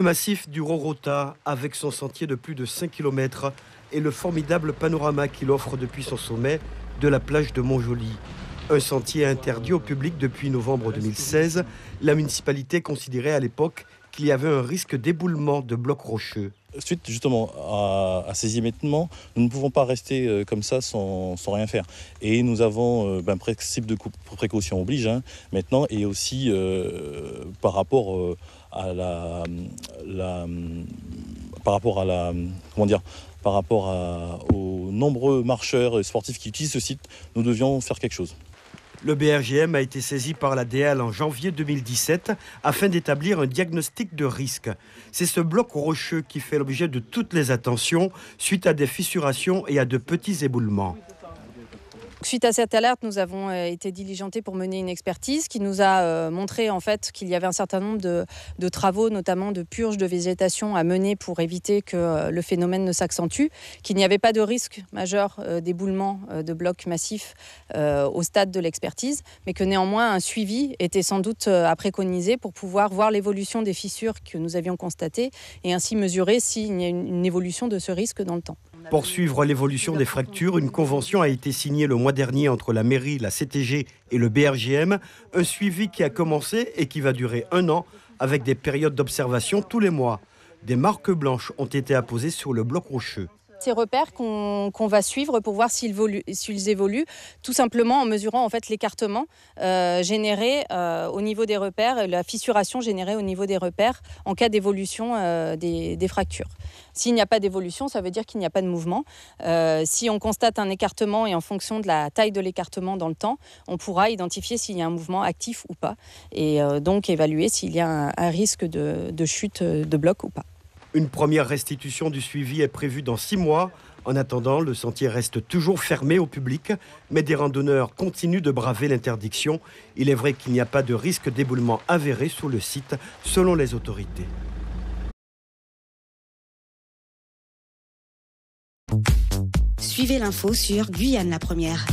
Le massif du Rorota, avec son sentier de plus de 5 km et le formidable panorama qu'il offre depuis son sommet de la plage de Montjoly. Un sentier interdit au public depuis novembre 2016, la municipalité considérait à l'époque qu'il y avait un risque d'éboulement de blocs rocheux. Suite justement à ces émiettements, nous ne pouvons pas rester comme ça sans rien faire. Et nous avons principe de précaution oblige maintenant, et aussi par rapport à aux nombreux marcheurs et sportifs qui utilisent ce site, nous devions faire quelque chose. Le BRGM a été saisi par la DL en janvier 2017 afin d'établir un diagnostic de risque. C'est ce bloc rocheux qui fait l'objet de toutes les attentions suite à des fissurations et à de petits éboulements. Suite à cette alerte, nous avons été diligentés pour mener une expertise qui nous a montré en fait qu'il y avait un certain nombre de travaux, notamment de purge de végétation à mener pour éviter que le phénomène ne s'accentue, qu'il n'y avait pas de risque majeur d'éboulement de blocs massifs au stade de l'expertise, mais que néanmoins un suivi était sans doute à préconiser pour pouvoir voir l'évolution des fissures que nous avions constatées et ainsi mesurer s'il y a une évolution de ce risque dans le temps. Pour suivre l'évolution des fractures, une convention a été signée le mois dernier entre la mairie, la CTG et le BRGM. Un suivi qui a commencé et qui va durer 1 an avec des périodes d'observation tous les mois. Des marques blanches ont été apposées sur le bloc rocheux. Ces repères qu'on va suivre pour voir s'ils évoluent, tout simplement en mesurant en fait l'écartement généré au niveau des repères, la fissuration générée au niveau des repères en cas d'évolution des fractures. S'il n'y a pas d'évolution, ça veut dire qu'il n'y a pas de mouvement. Si on constate un écartement et en fonction de la taille de l'écartement dans le temps, on pourra identifier s'il y a un mouvement actif ou pas et donc évaluer s'il y a un risque de chute de bloc ou pas. Une première restitution du suivi est prévue dans 6 mois. En attendant, le sentier reste toujours fermé au public, mais des randonneurs continuent de braver l'interdiction. Il est vrai qu'il n'y a pas de risque d'éboulement avéré sur le site, selon les autorités. Suivez l'info sur Guyane la Première.